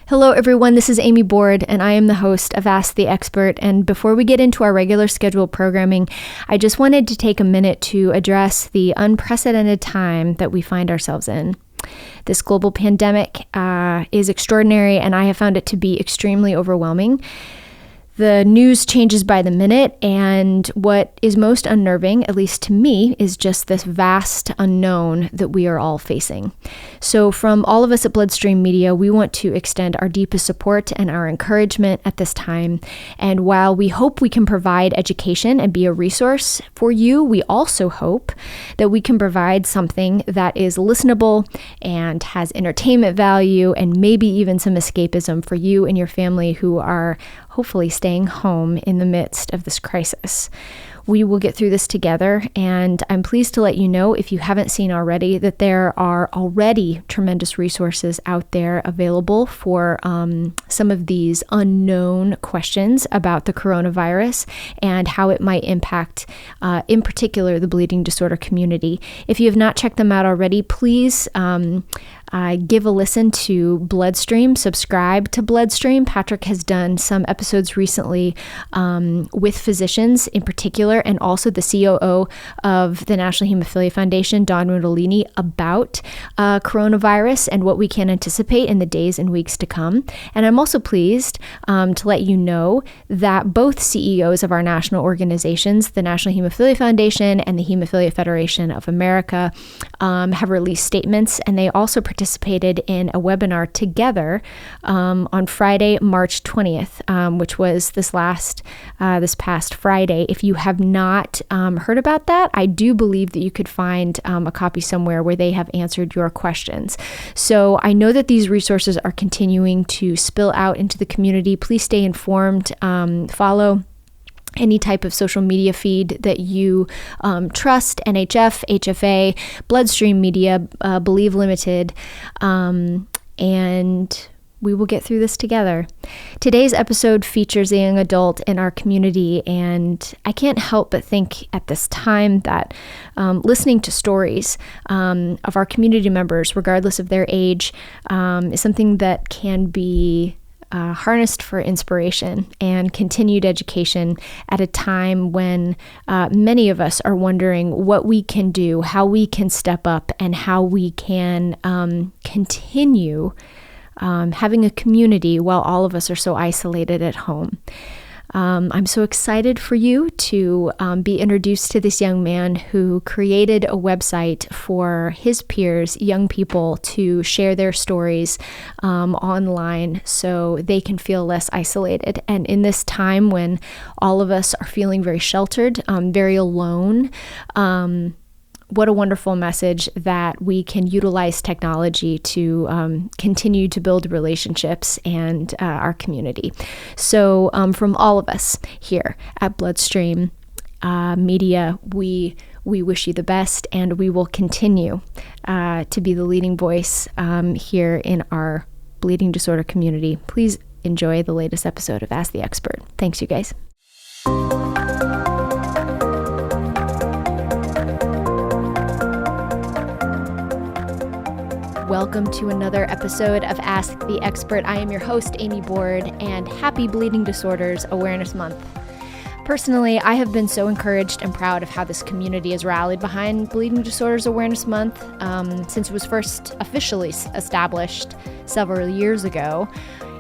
Hello everyone, this is Amy Board and I am the host of Ask the Expert. And before we get into our regular scheduled programming, I just wanted to take a minute to address the unprecedented time that we find ourselves in. This global pandemic is extraordinary and I have found it to be extremely overwhelming. The news changes by the minute, and what is most unnerving, at least to me, is just this vast unknown that we are all facing. So from all of us at Bloodstream Media, we want to extend our deepest support and our encouragement at this time. And while we hope we can provide education and be a resource for you, we also hope that we can provide something that is listenable and has entertainment value and maybe even some escapism for you and your family who are hopefully staying home in the midst of this crisis. We will get through this together, and I'm pleased to let you know, if you haven't seen already, that there are already tremendous resources out there available for some of these unknown questions about the coronavirus and how it might impact, in particular, the bleeding disorder community. If you have not checked them out already, please give a listen to Bloodstream, subscribe to Bloodstream. Patrick has done some episodes recently with physicians in particular, and also the COO of the National Hemophilia Foundation, Don Rodolini, about coronavirus and what we can anticipate in the days and weeks to come. And I'm also pleased to let you know that both CEOs of our national organizations, the National Hemophilia Foundation and the Hemophilia Federation of America, have released statements, and they also participated in a webinar together on Friday, March 20th, which was this past Friday. If you have not heard about that, I do believe that you could find a copy somewhere where they have answered your questions. So I know that these resources are continuing to spill out into the community. Please stay informed, follow any type of social media feed that you trust, NHF, HFA, Bloodstream Media, Believe Limited, and we will get through this together. Today's episode features a young adult in our community, and I can't help but think at this time that listening to stories of our community members, regardless of their age, is something that can be harnessed for inspiration and continued education at a time when many of us are wondering what we can do, how we can step up, and how we can continue having a community while all of us are so isolated at home. I'm so excited for you to be introduced to this young man who created a website for his peers, young people, to share their stories online so they can feel less isolated. And in this time when all of us are feeling very sheltered, very alone, what a wonderful message that we can utilize technology to continue to build relationships and our community. So from all of us here at Bloodstream Media, we wish you the best, and we will continue to be the leading voice here in our bleeding disorder community. Please enjoy the latest episode of Ask the Expert. Thanks, you guys. Welcome to another episode of Ask the Expert. I am your host, Amy Board, and happy Bleeding Disorders Awareness Month. Personally, I have been so encouraged and proud of how this community has rallied behind Bleeding Disorders Awareness Month since it was first officially established several years ago.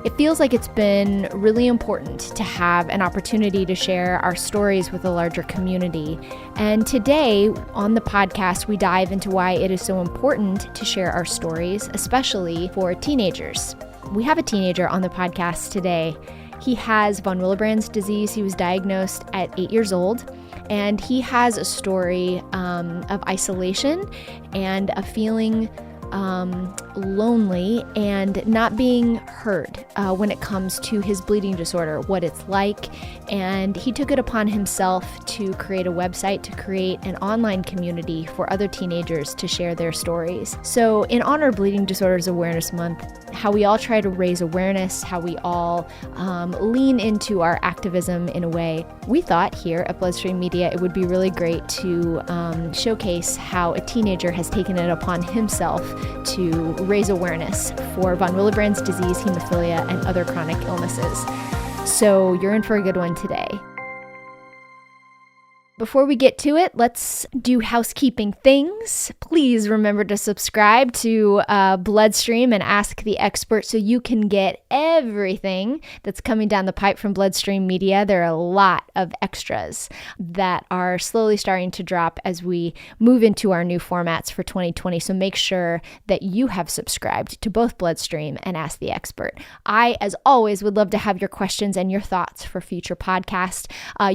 It feels like it's been really important to have an opportunity to share our stories with a larger community. And today on the podcast, we dive into why it is so important to share our stories, especially for teenagers. We have a teenager on the podcast today. He has von Willebrand's disease. He was diagnosed at 8 years old, and he has a story of isolation and a feeling lonely and not being heard when it comes to his bleeding disorder, what it's like. And he took it upon himself to create a website, to create an online community for other teenagers to share their stories. So in honor of Bleeding Disorders Awareness Month, how we all try to raise awareness, how we all lean into our activism in a way, we thought here at Bloodstream Media it would be really great to showcase how a teenager has taken it upon himself to raise awareness for von Willebrand's disease, hemophilia, and other chronic illnesses. So you're in for a good one today. Before we get to it, let's do housekeeping things. Please remember to subscribe to Bloodstream and Ask the Expert so you can get everything that's coming down the pipe from Bloodstream Media. There are a lot of extras that are slowly starting to drop as we move into our new formats for 2020. So make sure that you have subscribed to both Bloodstream and Ask the Expert. I, as always, would love to have your questions and your thoughts for future podcasts.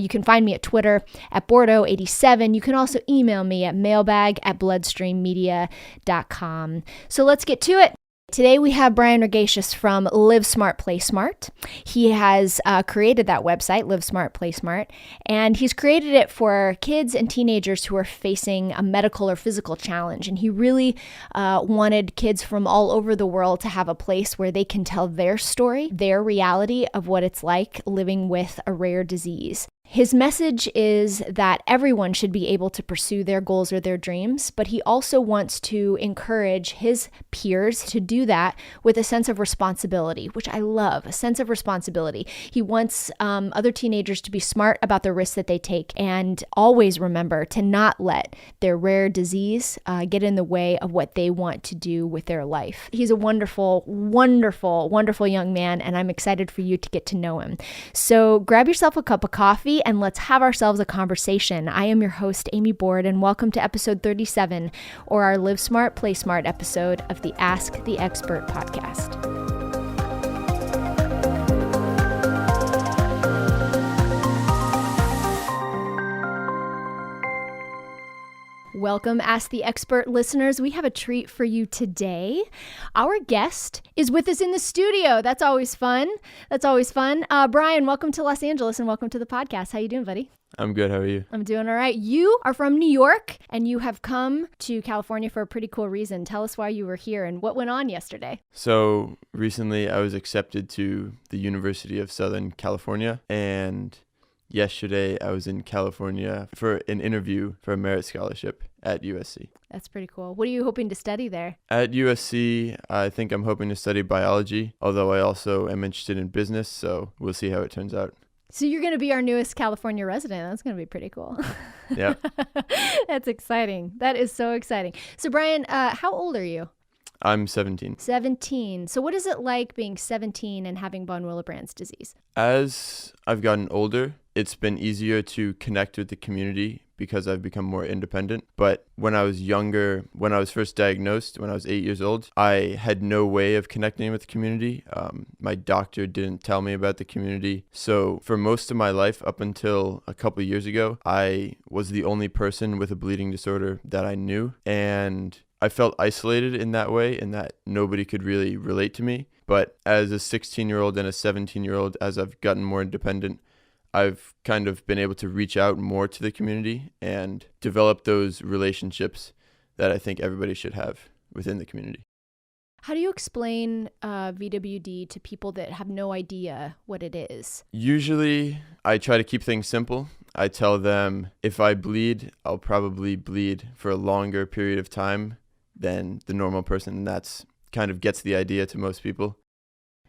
You can find me at Twitter at Bordeaux87. You can also email me at mailbag@bloodstreammedia.com. So let's get to it. Today we have Brian Ragaishis from Live Smart, Play Smart. He has created that website, Live Smart, Play Smart, and he's created it for kids and teenagers who are facing a medical or physical challenge. And he really wanted kids from all over the world to have a place where they can tell their story, their reality of what it's like living with a rare disease. His message is that everyone should be able to pursue their goals or their dreams, but he also wants to encourage his peers to do that with a sense of responsibility, which I love, a sense of responsibility. He wants other teenagers to be smart about the risks that they take and always remember to not let their rare disease get in the way of what they want to do with their life. He's a wonderful, wonderful, wonderful young man, and I'm excited for you to get to know him. So grab yourself a cup of coffee and let's have ourselves a conversation. I am your host, Amy Board, and welcome to episode 37, or our Live Smart, Play Smart episode of the Ask the Expert podcast. Welcome, Ask the Expert listeners. We have a treat for you today. Our guest is with us in the studio. That's always fun. Brian, welcome to Los Angeles and welcome to the podcast. How you doing, buddy? I'm good. How are you? I'm doing all right. You are from New York and you have come to California for a pretty cool reason. Tell us why you were here and what went on yesterday. So recently I was accepted to the University of Southern California, and yesterday I was in California for an interview for a merit scholarship at USC. That's pretty cool. What are you hoping to study there? At USC, I think I'm hoping to study biology, although I also am interested in business, so we'll see how it turns out. So you're going to be our newest California resident. That's going to be pretty cool. Yeah. That's exciting. That is so exciting. So Brian, how old are you? I'm 17. 17. So what is it like being 17 and having von Willebrand's disease? As I've gotten older, it's been easier to connect with the community because I've become more independent. But when I was younger, when I was first diagnosed, when I was 8 years old, I had no way of connecting with the community. My doctor didn't tell me about the community. So for most of my life, up until a couple of years ago, I was the only person with a bleeding disorder that I knew. And I felt isolated in that way, in that nobody could really relate to me. But as a 16-year-old and a 17-year-old, as I've gotten more independent, I've kind of been able to reach out more to the community and develop those relationships that I think everybody should have within the community. How do you explain VWD to people that have no idea what it is? Usually, I try to keep things simple. I tell them if I bleed, I'll probably bleed for a longer period of time than the normal person, and that's kind of gets the idea to most people.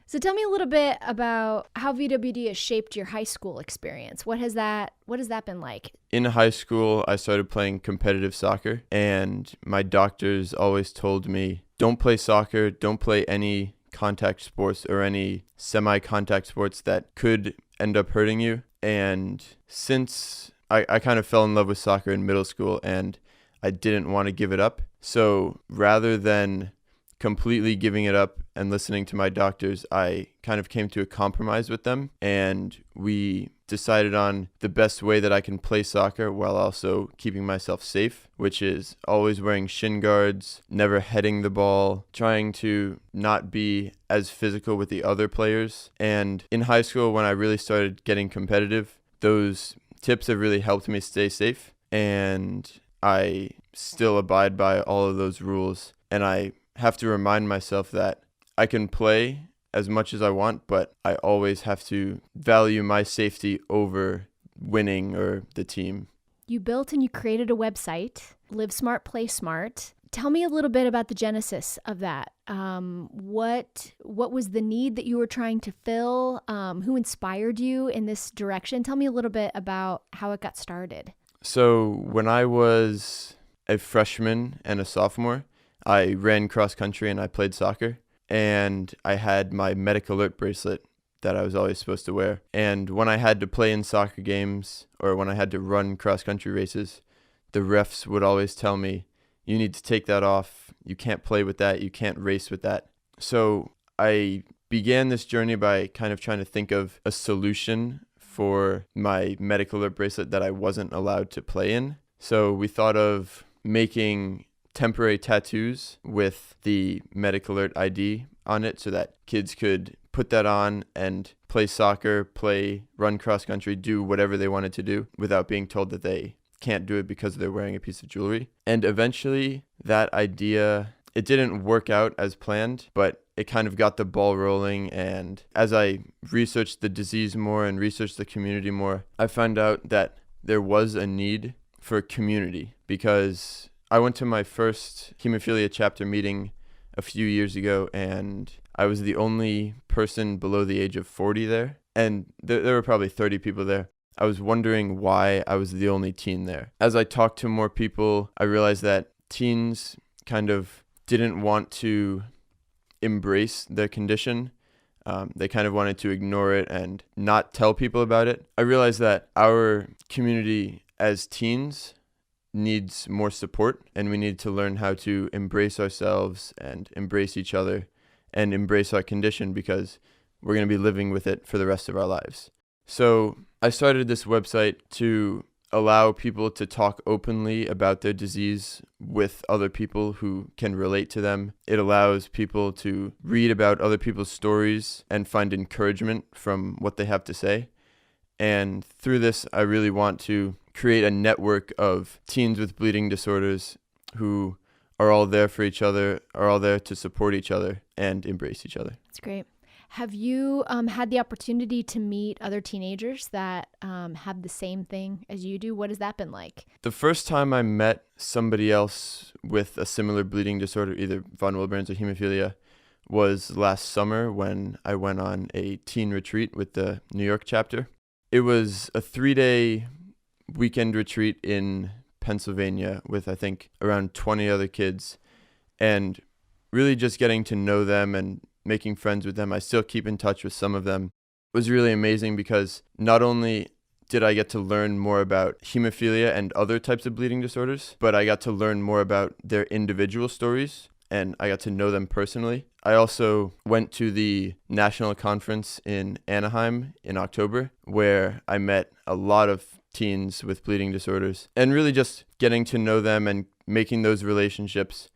So tell me a little bit about how VWD has shaped your high school experience. What has that been like? In high school, I started playing competitive soccer, and my doctors always told me, don't play soccer, don't play any contact sports or any semi-contact sports that could end up hurting you. And since I kind of fell in love with soccer in middle school and I didn't want to give it up, so rather than completely giving it up and listening to my doctors, I kind of came to a compromise with them, and we decided on the best way that I can play soccer while also keeping myself safe, which is always wearing shin guards, never heading the ball, trying to not be as physical with the other players. And in high school, when I really started getting competitive, those tips have really helped me stay safe, and I still abide by all of those rules. And I have to remind myself that I can play as much as I want, but I always have to value my safety over winning or the team. You built and you created a website, Live Smart, Play Smart. Tell me a little bit about the genesis of that. What was the need that you were trying to fill? Who inspired you in this direction? Tell me a little bit about how it got started. So when I was a freshman and a sophomore, I ran cross country and I played soccer. And I had my MedicAlert bracelet that I was always supposed to wear. And when I had to play in soccer games or when I had to run cross country races, the refs would always tell me, you need to take that off. You can't play with that. You can't race with that. So I began this journey by kind of trying to think of a solution for my MedicAlert bracelet that I wasn't allowed to play in. So we thought of making temporary tattoos with the MedicAlert ID on it so that kids could put that on and play soccer, run cross country, do whatever they wanted to do without being told that they can't do it because they're wearing a piece of jewelry. And eventually that idea, it didn't work out as planned, but it kind of got the ball rolling. And as I researched the disease more and researched the community more, I found out that there was a need for community, because I went to my first Hemophilia chapter meeting a few years ago, and I was the only person below the age of 40 there. And there were probably 30 people there. I was wondering why I was the only teen there. As I talked to more people, I realized that teens kind of didn't want to embrace their condition. They kind of wanted to ignore it and not tell people about it. I realized that our community as teens needs more support, and we need to learn how to embrace ourselves and embrace each other and embrace our condition, because we're going to be living with it for the rest of our lives. So I started this website to allow people to talk openly about their disease with other people who can relate to them. It allows people to read about other people's stories and find encouragement from what they have to say. And through this, I really want to create a network of teens with bleeding disorders who are all there for each other, are all there to support each other and embrace each other. That's great. Have you had the opportunity to meet other teenagers that have the same thing as you do? What has that been like? The first time I met somebody else with a similar bleeding disorder, either von Willebrand's or hemophilia, was last summer when I went on a teen retreat with the New York chapter. It was a 3-day weekend retreat in Pennsylvania with, I think, around 20 other kids, and really just getting to know them and making friends with them. I still keep in touch with some of them. It was really amazing because not only did I get to learn more about hemophilia and other types of bleeding disorders, but I got to learn more about their individual stories and I got to know them personally. I also went to the national conference in Anaheim in October, where I met a lot of teens with bleeding disorders, and really just getting to know them and making those relationships,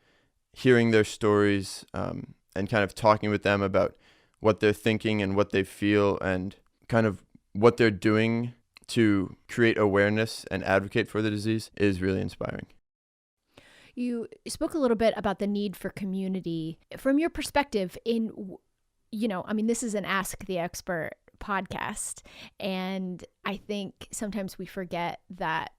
hearing their stories, and kind of talking with them about what they're thinking and what they feel and kind of what they're doing to create awareness and advocate for the disease is really inspiring. You spoke a little bit about the need for community. From your perspective, this is an Ask the Expert podcast, and I think sometimes we forget that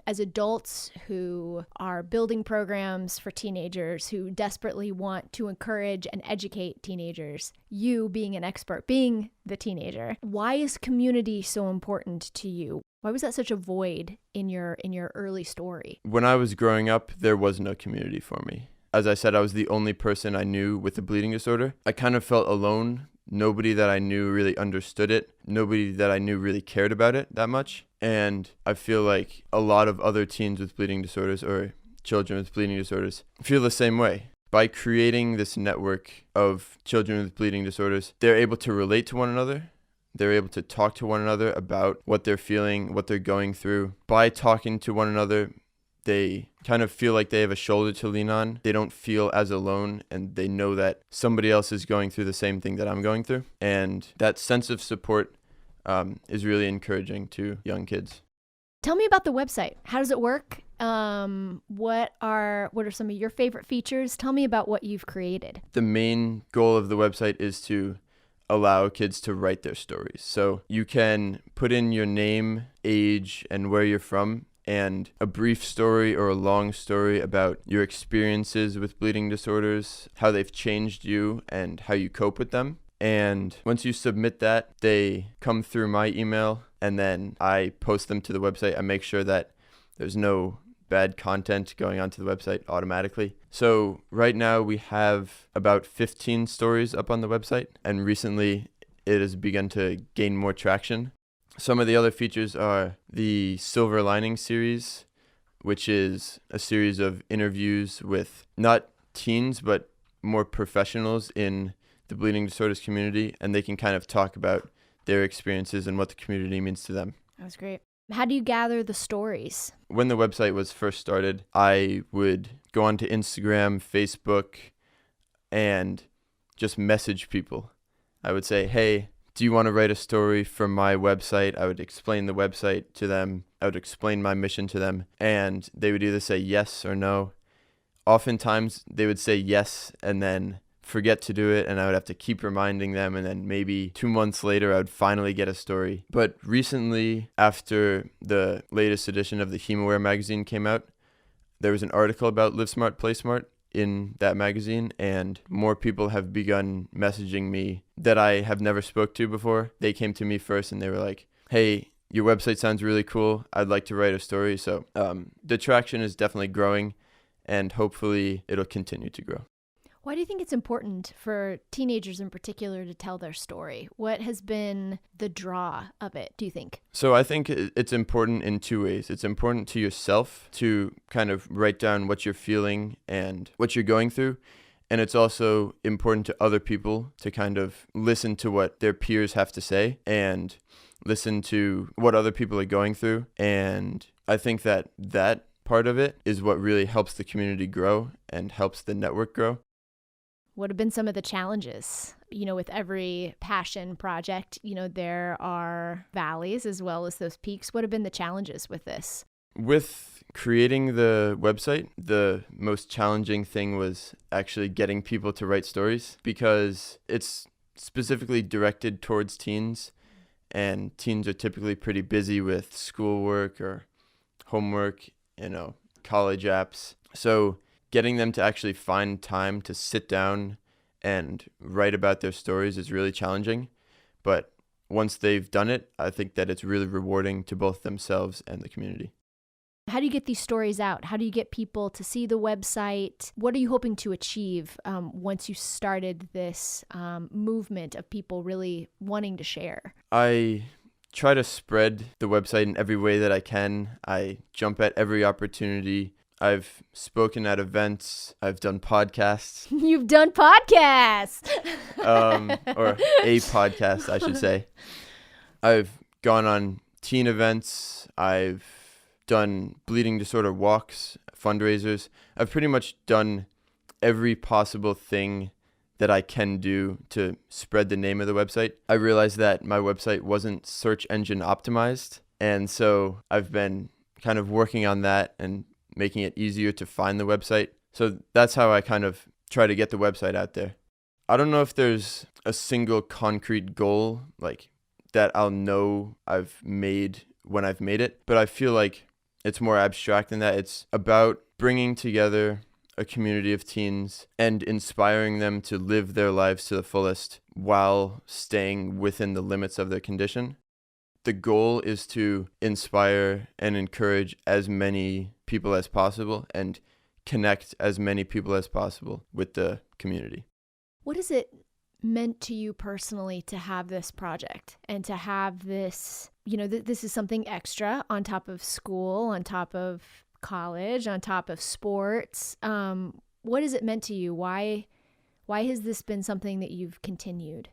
as adults who are building programs for teenagers who desperately want to encourage and educate teenagers, you being an expert, being the teenager, why is community so important to you? Why was that such a void in your early story? When I was growing up, there was no community for me. As I said, I was the only person I knew with a bleeding disorder. I kind of felt alone. Nobody that I knew really understood it. Nobody that I knew really cared about it that much. And I feel like a lot of other teens with bleeding disorders or children with bleeding disorders feel the same way. By creating this network of children with bleeding disorders, they're able to relate to one another. They're able to talk to one another about what they're feeling, what they're going through. By talking to one another, they kind of feel like they have a shoulder to lean on. They don't feel as alone, and they know that somebody else is going through the same thing that I'm going through. And that sense of support is really encouraging to young kids. Tell me about the website. How does it work? What are some of your favorite features? Tell me about what you've created. The main goal of the website is to allow kids to write their stories. So you can put in your name, age, and where you're from, and a brief story or a long story about your experiences with bleeding disorders, how they've changed you, and how you cope with them. And once you submit that, they come through my email, and then I post them to the website. I make sure that there's no bad content going onto the website automatically. So right now we have about 15 stories up on the website, and recently it has begun to gain more traction. Some of the other features are the Silver Lining series, which is a series of interviews with not teens, but more professionals in the bleeding disorders community, and they can kind of talk about their experiences and what the community means to them. That was great. How do you gather the stories? When the website was first started, I would go onto Instagram, Facebook, and just message people. I would say, hey, do you want to write a story for my website? I would explain the website to them. I would explain my mission to them, and they would either say yes or no. Oftentimes, they would say yes and then forget to do it, and I would have to keep reminding them, and then maybe 2 months later I would finally get a story. But recently, after the latest edition of the Hemophilia magazine came out, there was an article about Live Smart, Play Smart in that magazine, and more people have begun messaging me that I have never spoke to before. They came to me first and they were like, hey, your website sounds really cool. I'd like to write a story. So the traction is definitely growing, and hopefully it'll continue to grow. Why do you think it's important for teenagers in particular to tell their story? What has been the draw of it, do you think? So I think it's important in two ways. It's important to yourself to kind of write down what you're feeling and what you're going through. And it's also important to other people to kind of listen to what their peers have to say and listen to what other people are going through. And I think that that part of it is what really helps the community grow and helps the network grow. What have been some of the challenges? With every passion project, there are valleys as well as those peaks. What have been the challenges with this? With creating the website, the most challenging thing was actually getting people to write stories, because it's specifically directed towards teens, and teens are typically pretty busy with schoolwork or homework, college apps. So getting them to actually find time to sit down and write about their stories is really challenging. But once they've done it, I think that it's really rewarding to both themselves and the community. How do you get these stories out? How do you get people to see the website? What are you hoping to achieve once you started this movement of people really wanting to share? I try to spread the website in every way that I can. I jump at every opportunity. I've spoken at events. I've done podcasts. You've done podcasts! Or a podcast, I should say. I've gone on teen events. I've done bleeding disorder walks, fundraisers. I've pretty much done every possible thing that I can do to spread the name of the website. I realized that my website wasn't search engine optimized, and so I've been kind of working on that and making it easier to find the website. So that's how I kind of try to get the website out there. I don't know if there's a single concrete goal like that I'll know I've made when I've made it, but I feel like it's more abstract than that. It's about bringing together a community of teens and inspiring them to live their lives to the fullest while staying within the limits of their condition. The goal is to inspire and encourage as many people as possible and connect as many people as possible with the community. What has it meant to you personally to have this project and to have this, this is something extra on top of school, on top of college, on top of sports? What has it meant to you? Why has this been something that you've continued?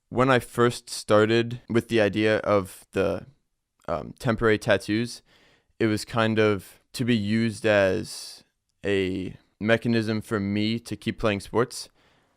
When I first started with the idea of the temporary tattoos, it was kind of to be used as a mechanism for me to keep playing sports.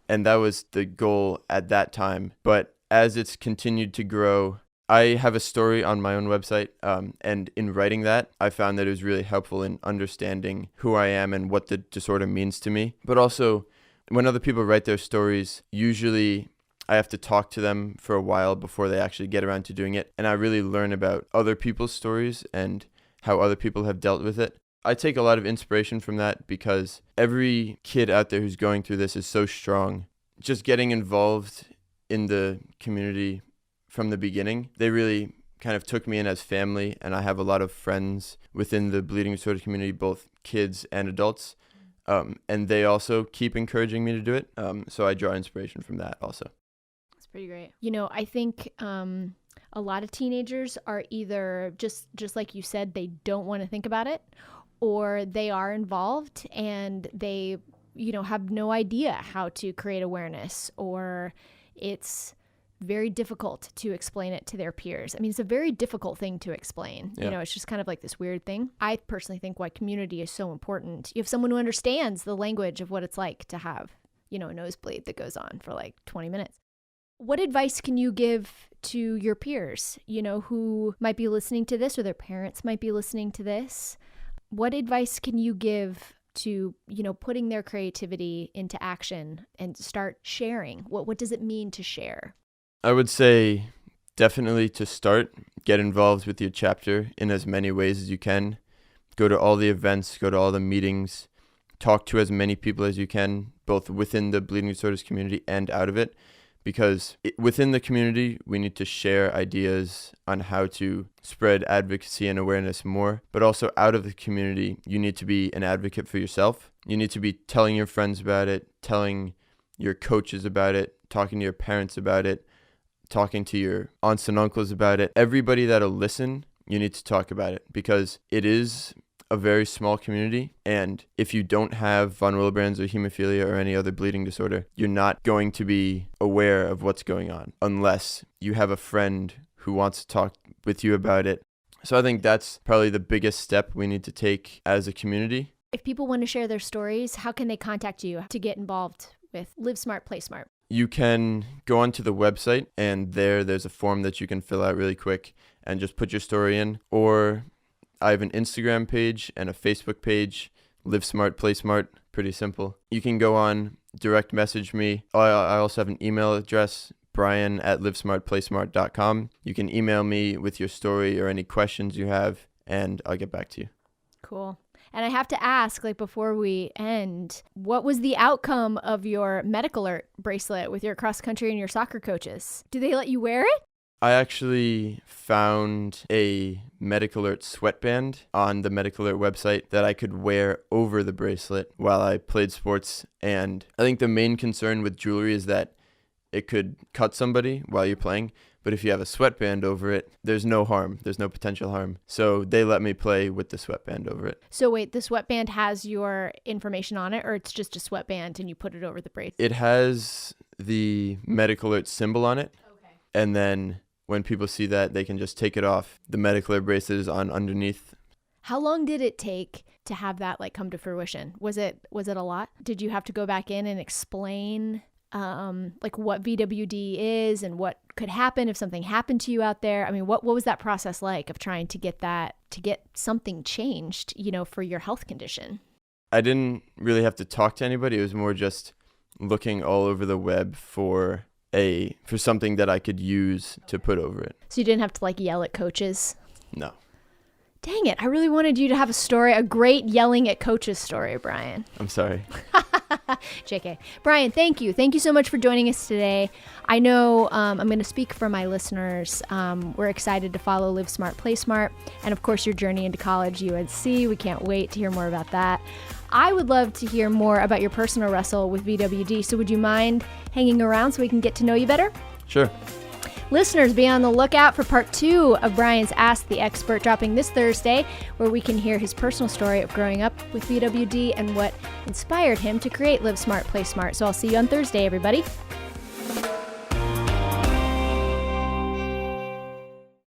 And that was the goal at that time. But as it's continued to grow, I have a story on my own website. And in writing that, I found that it was really helpful in understanding who I am and what the disorder means to me. But also, when other people write their stories, usually I have to talk to them for a while before they actually get around to doing it. And I really learn about other people's stories and how other people have dealt with it. I take a lot of inspiration from that because every kid out there who's going through this is so strong. Just getting involved in the community from the beginning, they really kind of took me in as family, and I have a lot of friends within the bleeding disorder community, both kids and adults, and they also keep encouraging me to do it, so I draw inspiration from that also. That's pretty great. I think a lot of teenagers are either just like you said, they don't want to think about it, or they are involved and they, have no idea how to create awareness, or it's very difficult to explain it to their peers. I mean, it's a very difficult thing to explain. Yeah. It's just kind of like this weird thing. I personally think why community is so important. You have someone who understands the language of what it's like to have, a nosebleed that goes on for like 20 minutes. What advice can you give to your peers, who might be listening to this, or their parents might be listening to this? What advice can you give to, putting their creativity into action and start sharing? What does it mean to share? I would say definitely to start, get involved with your chapter in as many ways as you can. Go to all the events, go to all the meetings, talk to as many people as you can, both within the bleeding disorders community and out of it. Because within the community, we need to share ideas on how to spread advocacy and awareness more. But also out of the community, you need to be an advocate for yourself. You need to be telling your friends about it, telling your coaches about it, talking to your parents about it, talking to your aunts and uncles about it. Everybody that'll listen, you need to talk about it, because it is a very small community, and if you don't have von Willebrand's or hemophilia or any other bleeding disorder, you're not going to be aware of what's going on unless you have a friend who wants to talk with you about it. So I think that's probably the biggest step we need to take as a community. If people want to share their stories, how can they contact you to get involved with Live Smart, Play Smart? You can go onto the website, and there's a form that you can fill out really quick and just put your story in. Or I have an Instagram page and a Facebook page, Live Smart, Play Smart, pretty simple. You can go on, direct message me. I also have an email address, brian@livesmartplaysmart.com. You can email me with your story or any questions you have, and I'll get back to you. Cool. And I have to ask, before we end, what was the outcome of your MedicAlert bracelet with your cross country and your soccer coaches? Do they let you wear it? I actually found a MedicAlert sweatband on the MedicAlert website that I could wear over the bracelet while I played sports. And I think the main concern with jewelry is that it could cut somebody while you're playing. But if you have a sweatband over it, there's no harm. There's no potential harm. So they let me play with the sweatband over it. So wait, the sweatband has your information on it, or it's just a sweatband and you put it over the bracelet? It has the MedicAlert symbol on it. Okay. And then when people see that, they can just take it off. The MedicAlert bracelet is on underneath. How long did it take to have that come to fruition? Was it a lot? Did you have to go back in and explain what VWD is and what could happen if something happened to you out there? I mean, what was that process like of trying to get something changed, for your health condition? I didn't really have to talk to anybody. It was more just looking all over the web for something that I could use to put over it. So you didn't have to yell at coaches? No. Dang it. I really wanted you to have a great yelling at coaches story, Brian. I'm sorry. JK. Brian, thank you. Thank you so much for joining us today. I know I'm going to speak for my listeners. We're excited to follow Live Smart, Play Smart, and of course your journey into college, UNC. We can't wait to hear more about that. I would love to hear more about your personal wrestle with VWD, so would you mind hanging around so we can get to know you better? Sure. Listeners, be on the lookout for part 2 of Brian's Ask the Expert, dropping this Thursday, where we can hear his personal story of growing up with VWD and what inspired him to create Live Smart, Play Smart. So I'll see you on Thursday, everybody.